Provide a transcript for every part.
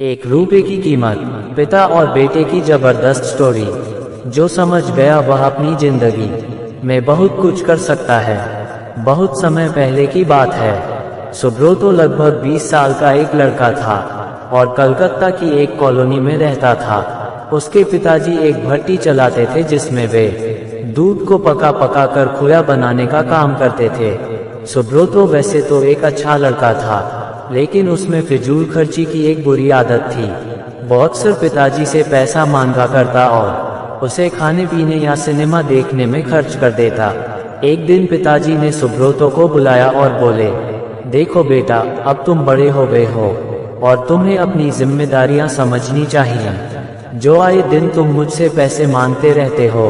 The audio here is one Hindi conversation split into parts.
एक रुपए की कीमत। पिता और बेटे की जबरदस्त स्टोरी। जो समझ गया वह अपनी जिंदगी में बहुत कुछ कर सकता है। बहुत समय पहले की बात है। सुब्रोतो लगभग 20 साल का एक लड़का था और कलकत्ता की एक कॉलोनी में रहता था। उसके पिताजी एक भट्टी चलाते थे जिसमें वे दूध को पका कर खोया बनाने का काम करते थे। सुब्रोतो वैसे तो एक अच्छा लड़का था, लेकिन उसमें फिजूल खर्ची की एक बुरी आदत थी। वो अक्सर पिताजी से पैसा मांगा करता और उसे खाने पीने या सिनेमा देखने में खर्च कर देता। एक दिन पिताजी ने सुब्रोतो को बुलाया और बोले, देखो बेटा, अब तुम बड़े हो गए हो और तुम्हें अपनी जिम्मेदारियां समझनी चाहिए। जो आए दिन तुम मुझसे पैसे मांगते रहते हो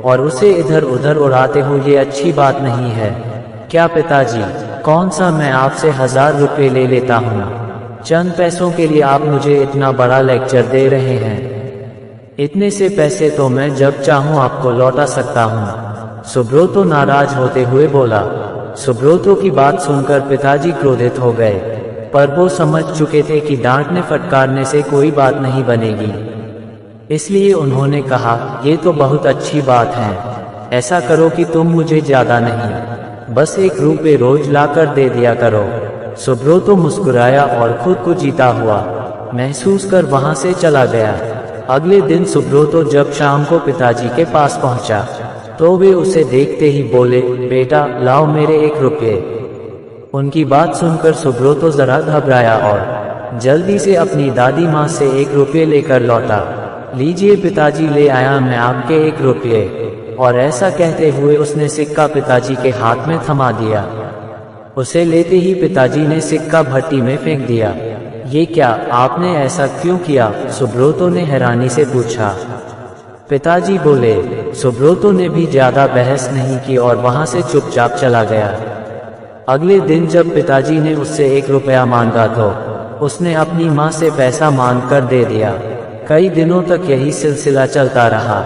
और उसे इधर उधर उड़ाते हो, ये अच्छी बात नहीं है। क्या पिताजी, कौन सा मैं आपसे 1000 रुपये ले लेता हूँ? चंद पैसों के लिए आप मुझे इतना बड़ा लेक्चर दे रहे हैं। इतने से पैसे तो मैं जब चाहूँ आपको लौटा सकता हूँ। सुब्रोतो नाराज होते हुए बोला। सुब्रोतो की बात सुनकर पिताजी क्रोधित हो गए, पर वो समझ चुके थे कि डांटने फटकारने से कोई बात नहीं बनेगी। इसलिए उन्होंने कहा, ये तो बहुत अच्छी बात है। ऐसा करो कि तुम मुझे ज्यादा नहीं, बस 1 रुपये रोज लाकर दे दिया करो। सुब्रोतो मुस्कुराया और खुद को जीता हुआ महसूस कर वहां से चला गया। अगले दिन सुब्रोतो जब शाम को पिताजी के पास पहुंचा तो वे उसे देखते ही बोले, बेटा लाओ मेरे 1 रुपये। उनकी बात सुनकर सुब्रोतो जरा घबराया और जल्दी से अपनी दादी माँ से 1 रुपये लेकर लौटा। लीजिए पिताजी, ले आया मैं आपके 1 रुपये। और ऐसा कहते हुए उसने सिक्का पिताजी के हाथ में थमा दिया। उसे लेते ही पिताजी ने सिक्का भट्टी में फेंक दिया। ये क्या, आपने ऐसा क्यों किया? सुब्रोतो ने हैरानी से पूछा। पिताजी बोले। सुब्रोतो ने भी ज्यादा बहस नहीं की और वहां से चुपचाप चला गया। अगले दिन जब पिताजी ने उससे 1 रुपया मांगा तो उसने अपनी माँ से पैसा मांग कर दे दिया। कई दिनों तक यही सिलसिला चलता रहा।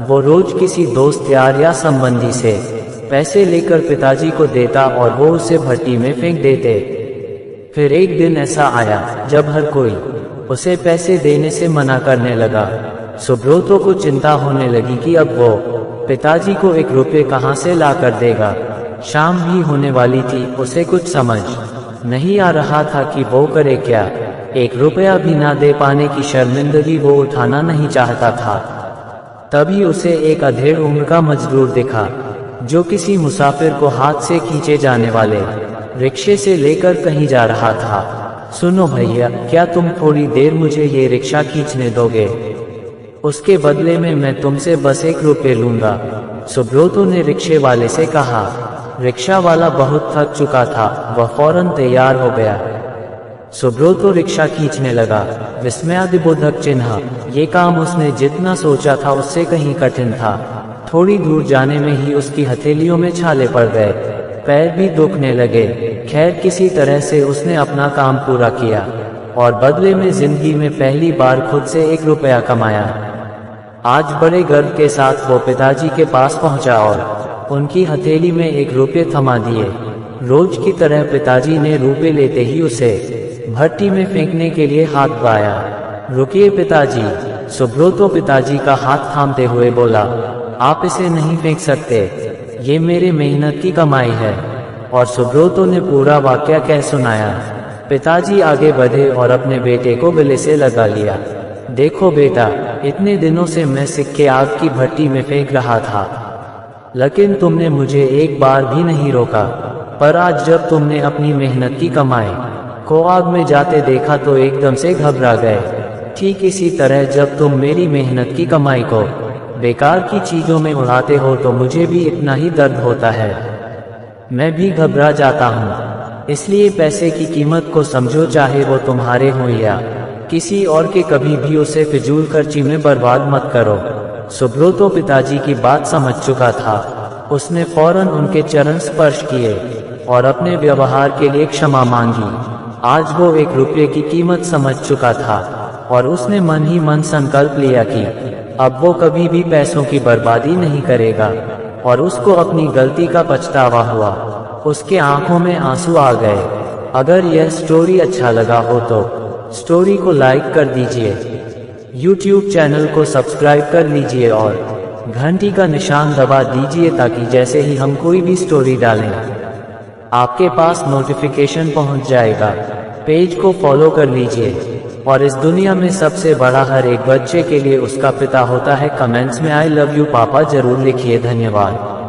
वो रोज किसी दोस्त यार या संबंधी से पैसे लेकर पिताजी को देता और वो उसे भट्टी में फेंक देते। फिर एक दिन ऐसा आया जब हर कोई उसे पैसे देने से मना करने लगा। सुब्रोतो को चिंता होने लगी कि अब वो पिताजी को 1 रुपये कहाँ से ला कर देगा। शाम भी होने वाली थी, उसे कुछ समझ नहीं आ रहा था कि वो करे क्या। 1 रुपया भी ना दे पाने की शर्मिंदगी वो उठाना नहीं चाहता था। तभी उसे एक अधेड़ उम्र का मजदूर दिखा जो किसी मुसाफिर को हाथ से खींचे जाने वाले रिक्शे से लेकर कहीं जा रहा था। सुनो भैया, क्या तुम थोड़ी देर मुझे ये रिक्शा खींचने दोगे? उसके बदले में मैं तुमसे बस 1 रुपये लूंगा। सुब्रोतो ने रिक्शे वाले से कहा। रिक्शा वाला बहुत थक चुका था, वह फौरन तैयार हो गया। सुब्रोतो रिक्शा खींचने लगा। विस्मयादिबोधक चिन्ह, ये काम उसने जितना सोचा था उससे कहीं कठिन था। थोड़ी दूर जाने में ही उसकी हथेलियों में छाले पड़ गए, पैर भी दुखने लगे। खैर, किसी तरह से उसने अपना काम पूरा किया और बदले में जिंदगी में पहली बार खुद से 1 रुपया कमाया। आज बड़े गर्व के साथ वो पिताजी के पास पहुंचा और उनकी हथेली में 1 रुपये थमा दिए। रोज की तरह पिताजी ने रुपये लेते ही उसे भट्टी में फेंकने के लिए हाथ बढ़ाया। रुकिए पिताजी, सुब्रोतो पिताजी का हाथ थामते हुए बोला, आप इसे नहीं फेंक सकते, ये मेरे मेहनत की कमाई है। और सुब्रोतो ने पूरा वाकया कह सुनाया। पिताजी आगे बढ़े और अपने बेटे को गले से लगा लिया। देखो बेटा, इतने दिनों से मैं सिक्के आग की भट्टी में फेंक रहा था, लेकिन तुमने मुझे एक बार भी नहीं रोका। पर आज जब तुमने अपनी मेहनत की कमाई को आग में जाते देखा तो एकदम से घबरा गए। ठीक इसी तरह जब तुम मेरी मेहनत की कमाई को बेकार की चीजों में उड़ाते हो तो मुझे भी इतना ही दर्द होता है। मैं भी घबरा जाता हूँ। इसलिए पैसे की कीमत को समझो, चाहे वो तुम्हारे हो या किसी और के। कभी भी उसे फिजूल खर्ची में बर्बाद मत करो। सुब्रोतो पिताजी की बात समझ चुका था। उसने फौरन उनके चरण स्पर्श किए और अपने व्यवहार के लिए क्षमा मांगी। आज वो 1 रुपये की कीमत समझ चुका था और उसने मन ही मन संकल्प लिया कि अब वो कभी भी पैसों की बर्बादी नहीं करेगा। और उसको अपनी गलती का पछतावा हुआ। उसके आंखों में आंसू आ गए। अगर यह स्टोरी अच्छा लगा हो तो स्टोरी को लाइक कर दीजिए, यूट्यूब चैनल को सब्सक्राइब कर लीजिए और घंटी का निशान दबा दीजिए ताकि जैसे ही हम कोई भी स्टोरी डालें आपके पास नोटिफिकेशन पहुंच जाएगा। पेज को फॉलो कर लीजिए और इस दुनिया में सबसे बड़ा हर एक बच्चे के लिए उसका पिता होता है। कमेंट्स में आई लव यू पापा जरूर लिखिए। धन्यवाद।